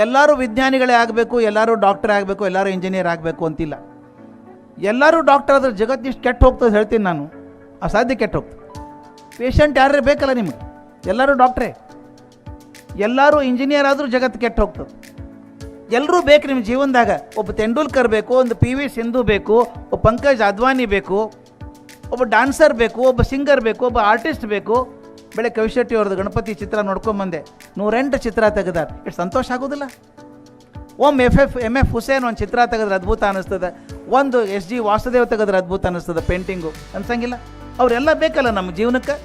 ಎಲ್ಲರೂ ವಿಜ್ಞಾನಿಗಳೇ ಆಗಬೇಕು, ಎಲ್ಲರೂ ಡಾಕ್ಟರ್ ಆಗಬೇಕು, ಎಲ್ಲರೂ ಇಂಜಿನಿಯರ್ ಆಗಬೇಕು ಅಂತಿಲ್ಲ. ಎಲ್ಲರೂ ಡಾಕ್ಟರ್ ಆದ್ರೆ ಜಗತ್ತಿಷ್ಟು ಕೆಟ್ಟು ಹೋಗ್ತದೆ ಹೇಳ್ತೀನಿ ನಾನು. ಅಸಾಧ್ಯ ಕೆಟ್ಟು ಹೋಗ್ತದೆ. ಪೇಷಂಟ್ ಯಾರೇ ಬೇಕಲ್ಲ ನಿಮಗೆ, ಎಲ್ಲರೂ ಡಾಕ್ಟ್ರೇ. ಎಲ್ಲರೂ ಇಂಜಿನಿಯರ್ ಆದರೂ ಜಗತ್ತು ಕೆಟ್ಟು ಹೋಗ್ತದೆ. ಎಲ್ಲರೂ ಬೇಕು ನಿಮ್ಮ ಜೀವನದಾಗ. ಒಬ್ಬ ತೆಂಡೂಲ್ಕರ್ ಬೇಕು, ಒಂದು ಪಿ ವಿ ಸಿಂಧು ಬೇಕು, ಒಬ್ಬ ಪಂಕಜ್ ಅದ್ವಾನಿ ಬೇಕು, ಒಬ್ಬ ಡಾನ್ಸರ್ ಬೇಕು, ಒಬ್ಬ ಸಿಂಗರ್ ಬೇಕು, ಒಬ್ಬ ಆರ್ಟಿಸ್ಟ್ ಬೇಕು. ಬೆಳೆ ಕವಿಶೆಟ್ಟಿ ಅವ್ರದ್ದು ಗಣಪತಿ ಚಿತ್ರ ನೋಡ್ಕೊಂಬಂದೆ, 108 ಚಿತ್ರ ತೆಗೆದಾರೆ. ಎಷ್ಟು ಸಂತೋಷ ಆಗೋದಿಲ್ಲ? ಎಮ್ ಎಫ್ ಹುಸೇನ್ ಒಂದು ಚಿತ್ರ ತೆಗೆದ್ರೆ ಅದ್ಭುತ ಅನ್ನಿಸ್ತದೆ, ಒಂದು ಎಸ್ ಜಿ ವಾಸುದೇವ್ ತೆಗೆದ್ರೆ ಅದ್ಭುತ ಅನ್ನಿಸ್ತದೆ, ಪೇಂಟಿಂಗು ಅನ್ಸಂಗಿಲ್ಲ? ಅವರೆಲ್ಲ ಬೇಕಲ್ಲ ನಮ್ಮ ಜೀವನಕ್ಕೆ.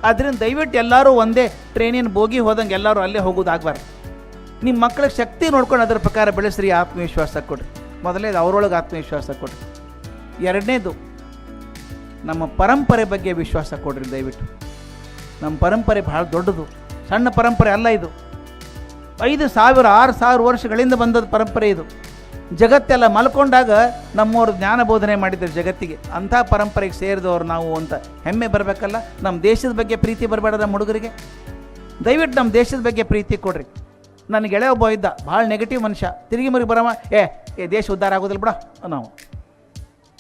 ಆದ್ದರಿಂದ ದಯವಿಟ್ಟು ಎಲ್ಲರೂ ಒಂದೇ ಟ್ರೈನಿನ ಬೋಗಿ ಹೋದಂಗೆ ಎಲ್ಲರೂ ಅಲ್ಲೇ ಹೋಗೋದಾಗಬಾರ್ದು. ನಿಮ್ಮ ಮಕ್ಕಳಿಗೆ ಶಕ್ತಿ ನೋಡ್ಕೊಂಡು ಅದರ ಪ್ರಕಾರ ಬೆಳೆಸ್ರಿ, ಆತ್ಮವಿಶ್ವಾಸ ಕೊಡ್ರಿ. ಮೊದಲನೇದು ಅವರೊಳಗೆ ಆತ್ಮವಿಶ್ವಾಸ ಕೊಡ್ರಿ. ಎರಡನೇದು ನಮ್ಮ ಪರಂಪರೆ ಬಗ್ಗೆ ವಿಶ್ವಾಸ ಕೊಡ್ರಿ ದಯವಿಟ್ಟು. ನಮ್ಮ ಪರಂಪರೆ ಭಾಳ ದೊಡ್ಡದು, ಸಣ್ಣ ಪರಂಪರೆ ಅಲ್ಲ ಇದು. 5,000 6,000 ವರ್ಷಗಳಿಂದ ಬಂದದ ಪರಂಪರೆ ಇದು. ಜಗತ್ತೆಲ್ಲ ಮಲ್ಕೊಂಡಾಗ ನಮ್ಮವರು ಜ್ಞಾನ ಬೋಧನೆ ಮಾಡಿದ್ದಾರೆ ಜಗತ್ತಿಗೆ. ಅಂಥ ಪರಂಪರೆಗೆ ಸೇರಿದವರು ನಾವು ಅಂತ ಹೆಮ್ಮೆ ಬರಬೇಕಲ್ಲ. ನಮ್ಮ ದೇಶದ ಬಗ್ಗೆ ಪ್ರೀತಿ ಬರಬೇಡ ನಮ್ಮ ಹುಡುಗರಿಗೆ. ದಯವಿಟ್ಟು ನಮ್ಮ ದೇಶದ ಬಗ್ಗೆ ಪ್ರೀತಿ ಕೊಡ್ರಿ. ನನ್ನ ಗೆಳೆಯ ಒಬ್ಬ ಇದ್ದ, ಭಾಳ ನೆಗೆಟಿವ್ ಮನುಷ್ಯ. ತಿರುಗಿ ಮರಿಗೆ ಬರವ, ಏ ದೇಶ ಉದ್ಧಾರ ಆಗೋದಿಲ್ಲ ಬಿಡ ನಾವು.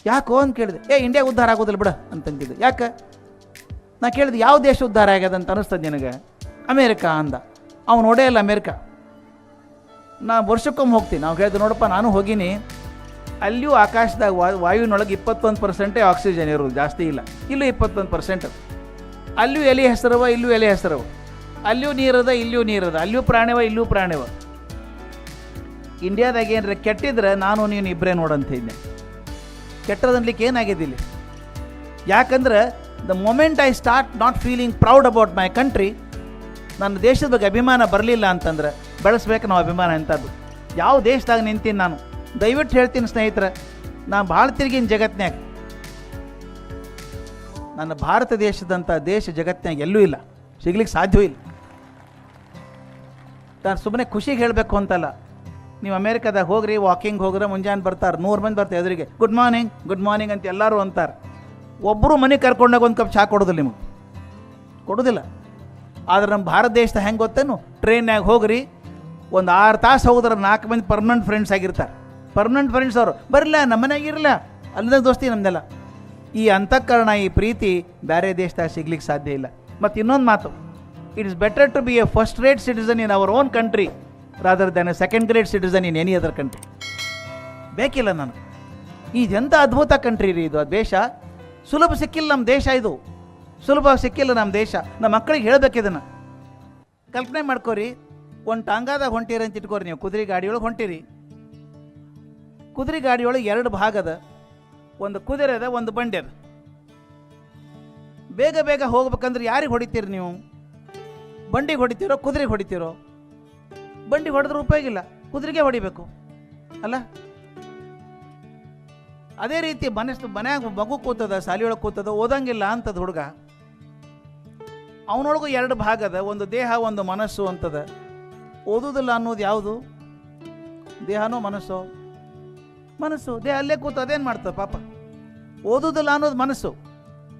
ಯಾಕೋ ಅಂತ ಕೇಳಿದೆ. ಇಂಡಿಯಾ ಉದ್ಧಾರ ಆಗೋದಿಲ್ಲ ಬಿಡ ಅಂತಂತಿದ್ದೆ. ಯಾಕೆ? ನಾ ಕೇಳಿದೆ, ಯಾವ ದೇಶ ಉದ್ಧಾರ ಆಗ್ಯದ ಅಂತ ಅನ್ನಿಸ್ತದೆ ನಿನಗೆ? ಅಮೇರಿಕಾ ಅಂದ. ಅವ್ನು ನೋಡೇ ಇಲ್ಲ ಅಮೇರಿಕಾ. ನಾ ವರ್ಷಕ್ಕೊಮ್ಮೆ ಹೋಗ್ತೀನಿ. ನಾವು ಹೇಳಿದೆ, ನೋಡಪ್ಪ ನಾನು ಹೋಗೀನಿ, ಅಲ್ಲಿಯೂ ಆಕಾಶದಾಗ ವಾಯುವಿನೊಳಗೆ 21% ಆಕ್ಸಿಜನ್ ಇರೋದು, ಜಾಸ್ತಿ ಇಲ್ಲ. ಇಲ್ಲೂ 21%. ಅಲ್ಲಿಯೂ ಎಲೆ ಹೆಸರವ, ಇಲ್ಲೂ ಎಲೆ ಹೆಸರವ. ಅಲ್ಲಿಯೂ ನೀರದ, ಇಲ್ಲಿಯೂ ನೀರದ. ಅಲ್ಲಿಯೂ ಪ್ರಾಣಿವ, ಇಲ್ಲೂ ಪ್ರಾಣಿವ. ಇಂಡಿಯಾದಾಗ ಏನಾರ ಕೆಟ್ಟಿದ್ರೆ ನಾನು ನೀನು ಇಬ್ಬರೇ ನೋಡಂತ ಇದ್ದೆ. ಕೆಟ್ಟದನ್ಲಿಕ್ಕೆ ಏನಾಗಿದೆ ಇಲ್ಲಿ? ಯಾಕಂದ್ರೆ the moment I start not feeling proud about my country, ನನ್ನ ದೇಶದ ಬಗ್ಗೆ ಅಭಿಮಾನ ಬರಲಿಲ್ಲ ಅಂತಂದ್ರೆ ಬೆಳೆಸ್ಬೇಕು ನಾವು ಅಭಿಮಾನ ಎಂಥದ್ದು. ಯಾವ ದೇಶದಾಗ ನಿಂತೀನಿ ನಾನು? ದಯವಿಟ್ಟು ಹೇಳ್ತೀನಿ ಸ್ನೇಹಿತರೆ, ನಾನು ಭಾಳ ತಿರುಗಿನ ಜಗತ್ತಿನಾಗ. ನನ್ನ ಭಾರತ ದೇಶದಂಥ ದೇಶ ಜಗತ್ತಿನಾಗ ಎಲ್ಲೂ ಇಲ್ಲ, ಸಿಗ್ಲಿಕ್ಕೆ ಸಾಧ್ಯವೂ ಇಲ್ಲ. ನಾನು ಸುಮ್ಮನೆ ಖುಷಿಗೆ ಹೇಳಬೇಕು ಅಂತಲ್ಲ. ನೀವು ಅಮೇರಿಕಾದಾಗ ಹೋಗ್ರಿ, ವಾಕಿಂಗ್ ಹೋಗ್ರೆ ಮುಂಜಾನೆ ಬರ್ತಾರೆ, 100 ಮಂದಿ ಬರ್ತಾರೆ ಎದುರಿಗೆ, ಗುಡ್ ಮಾರ್ನಿಂಗ್ ಗುಡ್ ಮಾರ್ನಿಂಗ್ ಅಂತ ಎಲ್ಲರೂ ಅಂತಾರೆ. ಒಬ್ಬರು ಮನೆ ಕರ್ಕೊಂಡಾಗ ಒಂದು ಕಪ್ ಚಹಾ ಕೊಡೋದಿಲ್ಲ ನಿಮಗೆ, ಕೊಡೋದಿಲ್ಲ. ಆದರೆ ನಮ್ಮ ಭಾರತ ದೇಶದ ಹೆಂಗೆ ಗೊತ್ತೇನು? ಟ್ರೈನ್ಯಾಗ ಹೋಗ್ರಿ, ಒಂದು 6 ತಾಸು ಹೋಗಿದ್ರೆ 4 ಮಂದಿ ಪರ್ಮನೆಂಟ್ ಫ್ರೆಂಡ್ಸ್ ಆಗಿರ್ತಾರೆ. ಪರ್ಮನೆಂಟ್ ಫ್ರೆಂಡ್ಸ್ ಅವರು ಬರಲ್ಲ, ನಮ್ಮ ಮನೆಯಾಗ ಇರಲ್ಲ, ಅಲ್ಲದಾಗ ದೋಸ್ತಿ ನಮ್ದೆಲ್ಲ. ಈ ಅಂತಃಕರಣ, ಈ ಪ್ರೀತಿ ಬೇರೆ ದೇಶದಾಗ ಸಿಗ್ಲಿಕ್ಕೆ ಸಾಧ್ಯ ಇಲ್ಲ. ಮತ್ತು ಇನ್ನೊಂದು ಮಾತು, it is better to be a first rate citizen in our own country rather than a second grade citizen in any other country. ಬೇಕಿಲ್ಲ ನನಗೆ. ಇದೆಂಥ ಅದ್ಭುತ ಕಂಟ್ರಿ ರೀ ಇದು. ದೇಶ ಸುಲಭ ಸಿಕ್ಕಿಲ್ಲ ನಮ್ಮ ದೇಶ, ಇದು ಸುಲಭ ಸಿಕ್ಕಿಲ್ಲ ನಮ್ಮ ದೇಶ. ನಮ್ಮ ಮಕ್ಕಳಿಗೆ ಹೇಳ್ಬೇಕು ಇದನ್ನು. ಕಲ್ಪನೆ ಮಾಡ್ಕೋರಿ, ಒಂದು ಟಾಂಗಾದಾಗ ಹೊಂಟಿರಿ ಅಂತ ಇಟ್ಕೋರಿ ನೀವು. ಕುದುರೆ ಗಾಡಿಯೊಳಗೆ ಹೊಂಟಿರಿ. ಕುದುರೆ ಗಾಡಿಯೊಳಗೆ 2 ಭಾಗ ಅದ, ಒಂದು ಕುದುರೆ ಅದ, ಒಂದು ಬಂಡಿ ಅದ. ಬೇಗ ಬೇಗ ಹೋಗ್ಬೇಕಂದ್ರೆ ಯಾರಿಗೆ ಹೊಡಿತೀರಿ ನೀವು? ಬಂಡಿಗೆ ಹೊಡಿತೀರೋ, ಕುದುರೆಗೆ ಹೊಡಿತೀರೋ? ಬಂಡಿ ಹೊಡೆದ್ರೆ ಉಪಯೋಗ ಇಲ್ಲ, ಕುದುರೆಗೆ ಹೊಡಿಬೇಕು ಅಲ್ಲ? ಅದೇ ರೀತಿ ಮನ್ಯಾಗ ಮಗು ಕೂತದ, ಶಾಲೆಯೊಳಗೆ ಕೂತದ, ಓದಂಗಿಲ್ಲ ಅಂತದ ಹುಡುಗ. ಅವನೊಳಗೂ 2 ಭಾಗ ಅದ, ಒಂದು ದೇಹ ಒಂದು ಮನಸ್ಸು ಅಂತದ. ಓದುವುದಿಲ್ಲ ಅನ್ನೋದು ಯಾವುದು? ದೇಹನೋ ಮನಸ್ಸೋ? ಮನಸ್ಸು. ದೇಹ ಅಲ್ಲೇ ಕೂತು ಅದೇನು ಮಾಡ್ತದೆ ಪಾಪ? ಓದುವುದಿಲ್ಲ ಅನ್ನೋದು ಮನಸ್ಸು.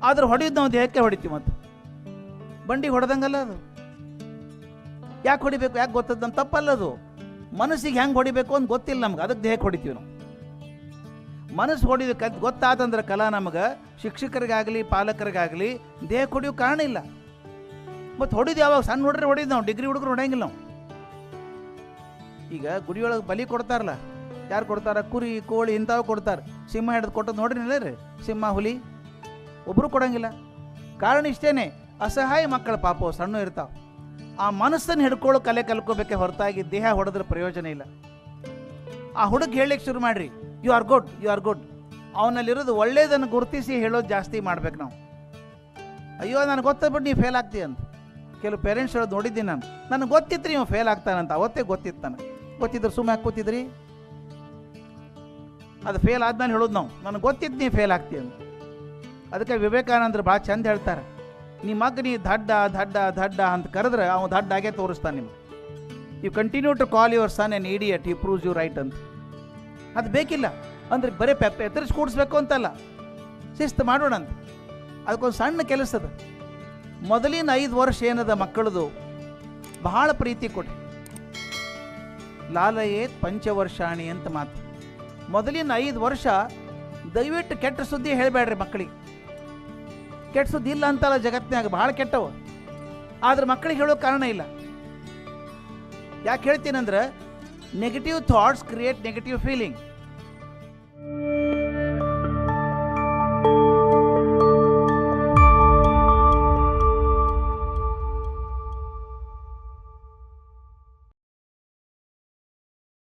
ಆದ್ರೆ ಹೊಡಿಯೋದು ನಾವು ದೇಹಕ್ಕೆ ಹೊಡಿತೀವಿ. ಮತ್ತು ಬಂಡಿ ಹೊಡೆದಂಗಲ್ಲ ಅದು. ಯಾಕೆ ಹೊಡಿಬೇಕು? ಯಾಕೆ ಗೊತ್ತದ? ನಮ್ಮ ತಪ್ಪಲ್ಲದು. ಮನಸ್ಸಿಗೆ ಹೆಂಗೆ ಹೊಡಿಬೇಕು ಅಂತ ಗೊತ್ತಿಲ್ಲ ನಮ್ಗೆ, ಅದಕ್ಕೆ ದೇಹಕ್ಕೆ ಹೊಡಿತೀವಿ ನಾವು. ಮನಸ್ಸು ಹೊಡಿಯೋದಕ್ಕೆ ಗೊತ್ತಾತಂದ್ರೆ ಕಲಾ ನಮಗೆ, ಶಿಕ್ಷಕರಿಗಾಗಲಿ ಪಾಲಕರಿಗಾಗಲಿ ದೇಹಕ್ಕೆ ಹೊಡಿಯೋ ಕಾರಣ ಇಲ್ಲ. ಮತ್ತು ಹೊಡಿದು ಯಾವಾಗ? ಸಣ್ಣ ಹುಡುಗ್ರೆ ಹೊಡಿದು ನಾವು, ಡಿಗ್ರಿ ಹುಡುಗರು ಹೊಡೆಯಂಗಿಲ್ಲ ನಾವು. ಈಗ ಗುಡಿಯೊಳಗೆ ಬಲಿ ಕೊಡ್ತಾರಲ್ಲ, ಯಾರು ಕೊಡ್ತಾರ? ಕುರಿ ಕೋಳಿ ಇಂಥವು ಕೊಡ್ತಾರೆ. ಸಿಂಹ ಹಿಡಿದು ಕೊಟ್ಟದ್ದು ನೋಡ್ರಿನಿಲ್ಲ ರೀ, ಸಿಂಹ ಹುಲಿ ಒಬ್ಬರು ಕೊಡಂಗಿಲ್ಲ. ಕಾರಣ ಇಷ್ಟೇನೆ, ಅಸಹಾಯ ಮಕ್ಕಳು ಪಾಪ ಸಣ್ಣ ಇರ್ತಾವೆ. ಆ ಮನಸ್ಸನ್ನು ಹಿಡ್ಕೊಳ್ಳೋ ಕಲೆ ಕಲ್ಕೋಬೇಕೆ ಹೊರತಾಗಿ ದೇಹ ಹೊಡೆದ್ರೆ ಪ್ರಯೋಜನ ಇಲ್ಲ. ಆ ಹುಡುಗ ಹೇಳಲಿಕ್ಕೆ ಶುರು ಮಾಡ್ರಿ, you are good, you are good. ಅವನಲ್ಲಿರೋದು ಒಳ್ಳೇದನ್ನು ಗುರುತಿಸಿ ಹೇಳೋದು ಜಾಸ್ತಿ ಮಾಡ್ಬೇಕು ನಾವು. ಅಯ್ಯೋ ನನಗೆ ಗೊತ್ತಾಗ್ಬಿಟ್ಟು ನೀವು ಫೇಲ್ ಆಗ್ತೀಯ ಅಂತ ಕೆಲವು ಪೇರೆಂಟ್ಸ್ ಹೇಳೋದು ನೋಡಿದ್ದೀನಿ ನಾನು. ನನಗೆ ಗೊತ್ತಿತ್ತು ನೀವು ಫೇಲ್ ಆಗ್ತಾನಂತ, ಅವತ್ತೇ ಗೊತ್ತಿತ್ತು ನನಗೆ. ಗೊತ್ತಿದ್ರು ಸುಮ್ಮನೆ ಯಾಕೆ ಕೂತಿದ್ರಿ? ಅದು ಫೇಲ್ ಆದ್ಮೇಲೆ ಹೇಳೋದು ನಾವು, ನನಗೆ ಗೊತ್ತಿತ್ತು ನೀವು ಫೇಲ್ ಆಗ್ತೀಯ ಅಂತ. ಅದಕ್ಕೆ ವಿವೇಕಾನಂದರು ಭಾಳ ಚಂದ ಹೇಳ್ತಾರೆ, ನಿಮ್ಮ ಮಗ ನೀ ದಡ್ಡ ದಡ್ಡ ದಡ್ಡ ಅಂತ ಕರೆದ್ರೆ ಅವನು ದಡ್ಡ ಆಗೇ ತೋರಿಸ್ತಾನೆ ನಿಮ್ಗೆ. You continue to call your son an idiot, he proves you right ಅಂತ. ಅದು ಬೇಕಿಲ್ಲ ಅಂದರೆ ಬರೀ ಎತ್ತರಿಸಿ ಕೂಡಿಸ್ಬೇಕು ಅಂತಲ್ಲ, ಶಿಸ್ತು ಮಾಡೋಣ ಅಂತ. ಅದಕ್ಕೊಂದು ಸಣ್ಣ ಕೆಲಸದ. ಮೊದಲಿನ 5 ವರ್ಷ ಏನದ ಮಕ್ಕಳದು ಬಹಳ ಪ್ರೀತಿ ಕೊಡಿ. ಲಾಲಯೇತ್ ಪಂಚವರ್ಷಾಣಿ ಅಂತ ಮಾತು. ಮೊದಲಿನ 5 ವರ್ಷ ದಯವಿಟ್ಟು ಕೆಟ್ಟ ಸುದ್ದಿ ಹೇಳಬೇಡ್ರಿ ಮಕ್ಕಳಿಗೆ. ಕೆಟ್ಟ ಸುದ್ದಿ ಇಲ್ಲ ಅಂತಲ್ಲ ಜಗತ್ತಿನಾಗ, ಭಾಳ ಕೆಟ್ಟವು. ಆದ್ರೆ ಮಕ್ಕಳಿಗೆ ಹೇಳೋ ಕಾರಣ ಇಲ್ಲ. ಯಾಕೆ ಹೇಳ್ತೀನಂದ್ರೆ, negative thoughts create negative feeling.